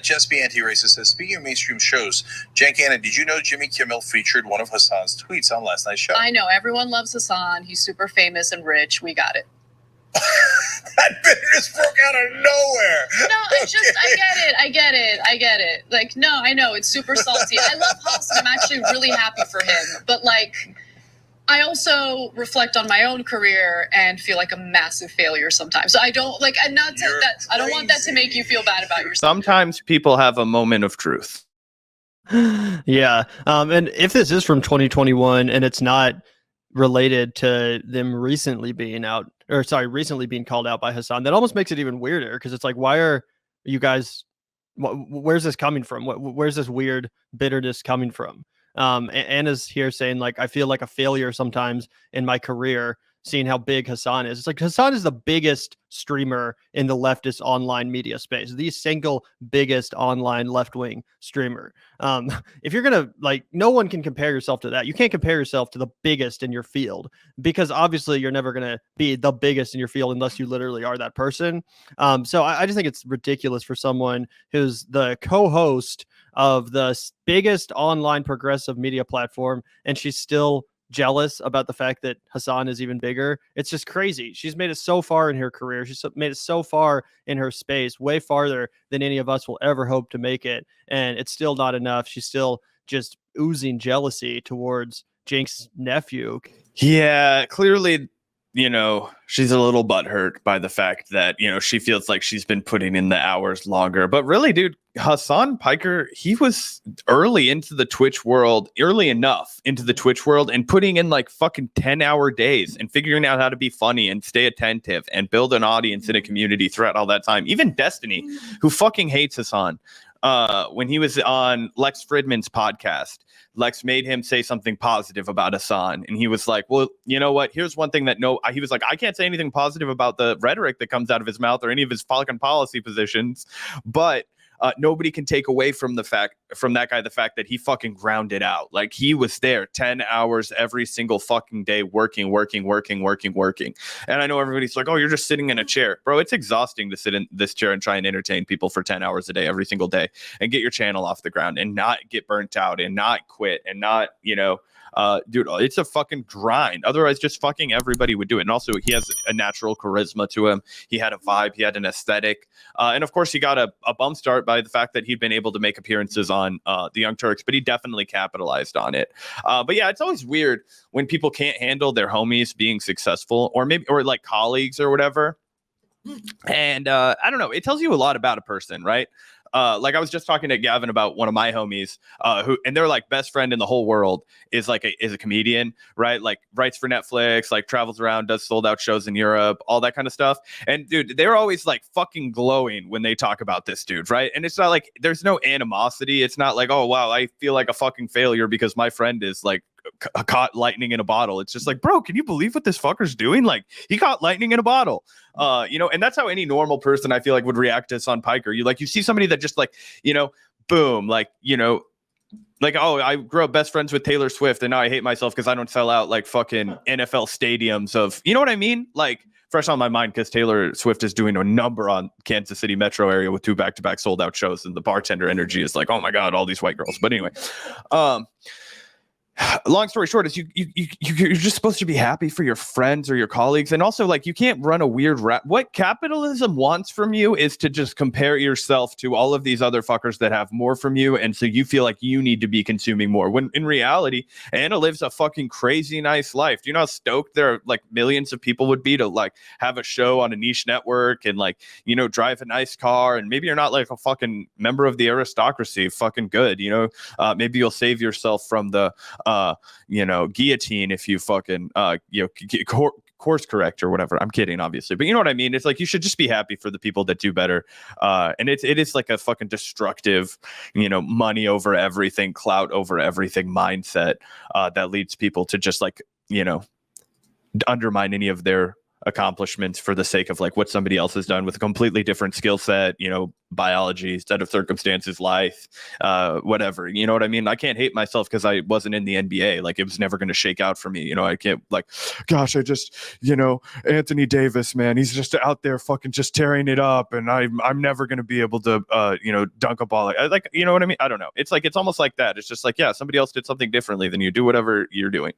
Just Be Anti-Racist says, speaking of mainstream shows, Cenk Anna, did you know Jimmy Kimmel featured one of Hasan's tweets on last night's show? I know. Everyone loves Hasan. He's super famous and rich. We got it. That bitterness broke out of nowhere. No, it's just, I get it. Like, no, I know. It's super salty. I love Hasan. I'm actually really happy for him. But, like, I also reflect on my own career and feel like a massive failure sometimes. So I don't, like, and not to, that, I don't want that to make you feel bad about yourself. Sometimes people have a moment of truth. Yeah. And if this is from 2021 and it's not related to them recently being called out by Hasan, that almost makes it even weirder, because it's like, why are you guys, where's this coming from? Where's this weird bitterness coming from? Anna's here saying, like, I feel like a failure sometimes in my career seeing how big Hasan is. It's like, Hasan is the biggest streamer in the leftist online media space, the single biggest online left-wing streamer. If you're gonna, like, no one can compare yourself to that. You can't compare yourself to the biggest in your field, because obviously you're never gonna be the biggest in your field unless you literally are that person. So I just think it's ridiculous for someone who's the co-host of the biggest online progressive media platform, and she's still jealous about the fact that Hasan is even bigger. It's just crazy. She's made it so far in her career. She's made it so far in her space, way farther than any of us will ever hope to make it. And it's still not enough. She's still just oozing jealousy towards Cenk's nephew. Yeah, clearly, she's a little butthurt by the fact that, she feels like she's been putting in the hours longer. But really, dude, Hasan Piker, he was early enough into the Twitch world and putting in like fucking 10-hour days and figuring out how to be funny and stay attentive and build an audience in a community throughout all that time. Even Destiny, who fucking hates Hasan, when he was on Lex Fridman's podcast, Lex made him say something positive about Hasan. And he was like, well, you know what? Here's one thing that he was like, I can't say anything positive about the rhetoric that comes out of his mouth or any of his fucking policy positions. But nobody can take away from that guy the fact that he fucking ground it out. Like, he was there 10 hours every single fucking day working. And I know everybody's like, oh, you're just sitting in a chair. Bro, it's exhausting to sit in this chair and try and entertain people for 10 hours a day every single day and get your channel off the ground and not get burnt out and not quit and not, dude, it's a fucking grind. Otherwise, just fucking everybody would do it. And also, he has a natural charisma to him. He had a vibe. He had an aesthetic. And of course, he got a bump start by the fact that he'd been able to make appearances on the Young Turks, but he definitely capitalized on it. But yeah, it's always weird when people can't handle their homies being successful, or like colleagues or whatever. And I don't know. It tells you a lot about a person, right? Like, I was just talking to Gavin about one of my homies, and their like best friend in the whole world is a comedian, right? Like, writes for Netflix, like travels around, does sold out shows in Europe, all that kind of stuff. And dude, they're always like fucking glowing when they talk about this dude, right? And it's not like there's no animosity. It's not like, oh wow, I feel like a fucking failure because my friend is like caught lightning in a bottle. It's just like, bro, can you believe what this fucker's doing? Like, he caught lightning in a bottle. And that's how any normal person, I feel like, would react to Hasan Piker. You see somebody that just like, boom, like, like, oh, I grew up best friends with Taylor Swift and now I hate myself because I don't sell out like fucking NFL stadiums of, you know what I mean? Like, fresh on my mind because Taylor Swift is doing a number on Kansas City metro area with 2 back-to-back sold out shows, and the bartender energy is like, oh my God, all these white girls. But anyway, long story short is you're just supposed to be happy for your friends or your colleagues. And also, like, you can't run a weird what capitalism wants from you is to just compare yourself to all of these other fuckers that have more from you, and so you feel like you need to be consuming more, when in reality Anna lives a fucking crazy nice life. Do you know how stoked there are like millions of people would be to like have a show on a niche network and like, drive a nice car, and maybe you're not like a fucking member of the aristocracy, fucking good, maybe you'll save yourself from the guillotine if you fucking course correct or whatever. I'm kidding, obviously, but you know what I mean. It's like, you should just be happy for the people that do better. And it is like a fucking destructive, money over everything, clout over everything mindset that leads people to just like, undermine any of their accomplishments for the sake of like what somebody else has done with a completely different skill set, you know, biology, set of circumstances, life, whatever, you know what I mean? I can't hate myself because I wasn't in the NBA. Like, it was never going to shake out for me. You know, I can't like, gosh, I just, you know, Anthony Davis, man, he's just out there fucking just tearing it up. And I'm never going to be able to, you know, dunk a ball. Like, you know what I mean? I don't know. It's like, it's almost like that. It's just like, yeah, somebody else did something differently than you. Do whatever you're doing.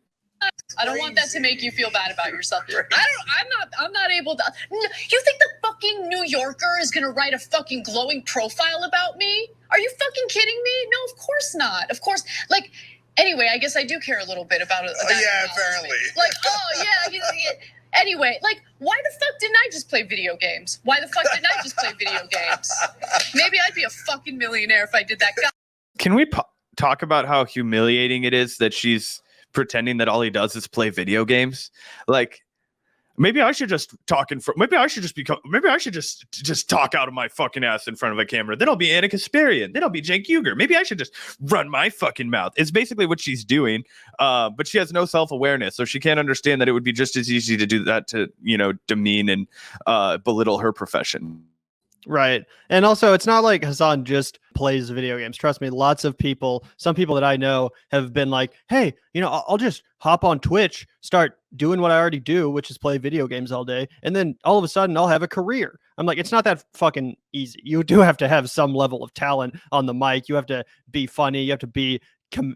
I don't want that to make you feel bad about yourself. I'm not able to. You think the fucking New Yorker is gonna write a fucking glowing profile about me? Are you fucking kidding me? No, of course not. Of course, like, anyway, I guess I do care a little bit about it. Yeah, apparently. Like, oh yeah. Anyway, like, why the fuck didn't I just play video games? Why the fuck didn't I just play video games? Maybe I'd be a fucking millionaire if I did that. Can we talk about how humiliating it is that she's pretending that all he does is play video games? Like, maybe I should just talk maybe I should just talk out of my fucking ass in front of a camera. Then I'll be Ana Kasparian. Then I'll be Cenk Uygur. Maybe I should just run my fucking mouth. It's basically what she's doing. But she has no self-awareness, so she can't understand that it would be just as easy to do that to, you know, demean and belittle her profession. Right. And also, it's not like Hasan just plays video games. Trust me, lots of people, some people that I know have been like, hey, you know, I'll just hop on Twitch, start doing what I already do, which is play video games all day. And then all of a sudden I'll have a career. I'm like, it's not that fucking easy. You do have to have some level of talent on the mic. You have to be funny. You have to be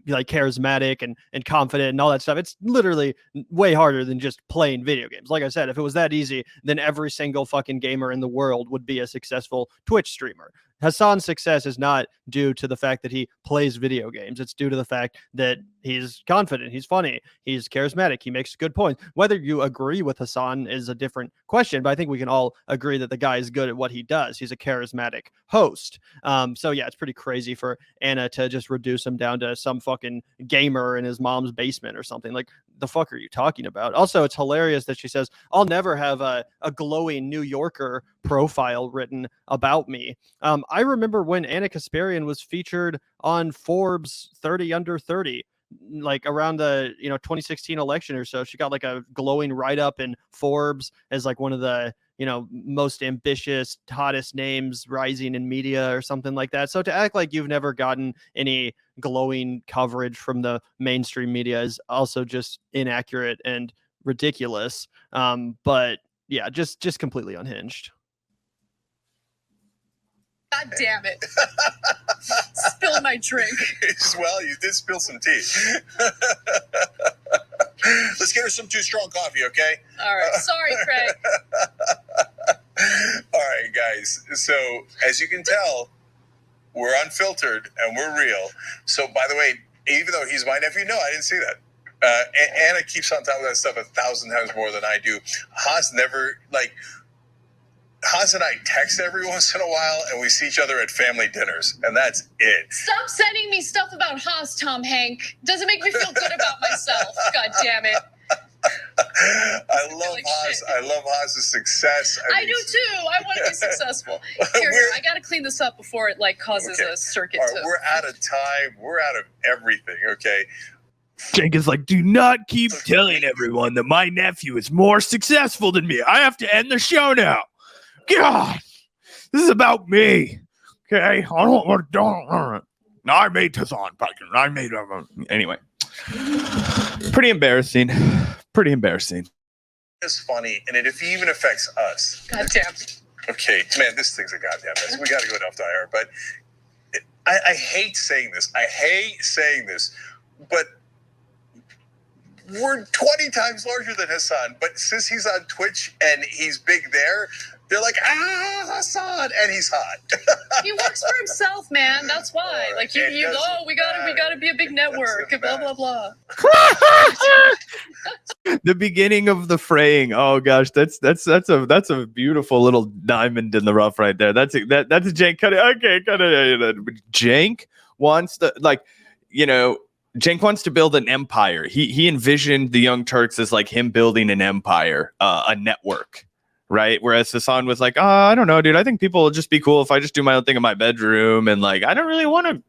like charismatic and confident and all that stuff. It's literally way harder than just playing video games. Like I said, if it was that easy, then every single fucking gamer in the world would be a successful Twitch streamer. Hasan's success is not due to the fact that he plays video games. It's due to the fact that he's confident, he's funny, he's charismatic, he makes good points. Whether you agree with Hasan is a different question, but I think we can all agree that the guy is good at what he does. He's a charismatic host. So yeah, it's pretty crazy for Ana to just reduce him down to some fucking gamer in his mom's basement or something. Like, the fuck are you talking about? Also, it's hilarious that she says, I'll never have a glowing New Yorker profile written about me. I remember when Ana Kasparian was featured on Forbes 30 under 30, like around the 2016 election or so. She got like a glowing write-up in Forbes as like one of the most ambitious, hottest names rising in media or something like that. So to act like you've never gotten any glowing coverage from the mainstream media is also just inaccurate and ridiculous. But yeah, just completely unhinged. God damn it. Spilled my drink. Well, you did spill some tea. Let's get her some Too Strong coffee, okay? All right. Sorry, Craig. All right, guys. So, as you can tell, we're unfiltered and we're real. So, by the way, even though he's my nephew, no, I didn't see that. Ana keeps on top of that stuff 1,000 times more than I do. Haas and I text every once in a while, and we see each other at family dinners, and that's it. Stop sending me stuff about Haas, Tom Hank. Doesn't make me feel good about myself. God damn it. I love Haas. I love Haas's success. I do too. I want to be successful. Here, I got to clean this up before it causes a circuit. All right, we're out of time. We're out of everything. Okay. Cenk is like, do not keep telling everyone that my nephew is more successful than me. I have to end the show now. God, this is about me. Okay, I don't want to. No, I made Hasan Piker. I made him. Anyway, pretty embarrassing. Pretty embarrassing. It's funny, and it even affects us. God damn. Okay, man, this thing's a goddamn mess. We got to go off to IR, but I hate saying this. But we're 20 times larger than Hasan. But since he's on Twitch and he's big there, they're like, Hasan, and he's hot. He works for himself, man. That's why. Like, we gotta be a big network. Blah blah blah. The beginning of the fraying. Oh gosh, that's a beautiful little diamond in the rough right there. That's Cenk. Cenk wants to Cenk wants to build an empire. He envisioned the Young Turks as like him building an empire, a network. Right. Whereas Hasan was like, I don't know, dude. I think people will just be cool if I just do my own thing in my bedroom. And like, I don't really want to,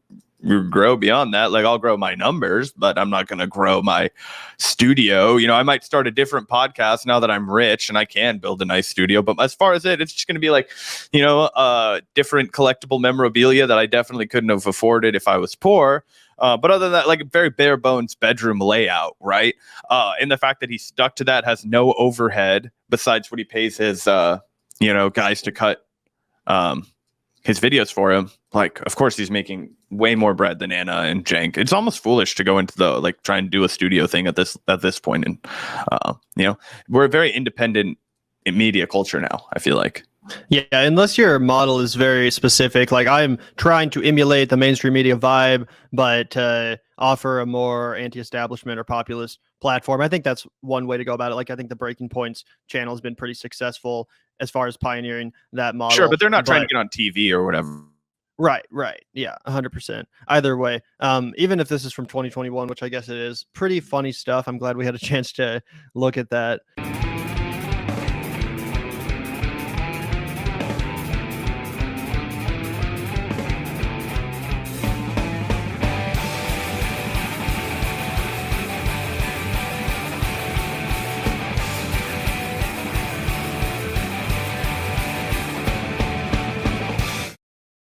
grow beyond that. Like, I'll grow my numbers, but I'm not going to grow my studio. You know, I might start a different podcast now that I'm rich and I can build a nice studio. But as far as it's just going to be like, you know, different collectible memorabilia that I definitely couldn't have afforded if I was poor. But other than that, like a very bare bones bedroom layout, right? And the fact that he stuck to that, has no overhead besides what he pays his, you know, guys to cut his videos for him. Like, of course, he's making way more bread than Anna and Cenk. It's almost foolish to go into the like try and do a studio thing at this point. And you know, we're a very independent media culture now, I feel like. Yeah, unless your model is very specific, like I'm trying to emulate the mainstream media vibe, but offer a more anti-establishment or populist platform. I think that's one way to go about it. Like, I think the Breaking Points channel has been pretty successful as far as pioneering that model. Sure, but they're not trying to get on TV or whatever. Right. Yeah, 100%. Either way, even if this is from 2021, which I guess it is, pretty funny stuff. I'm glad we had a chance to look at that.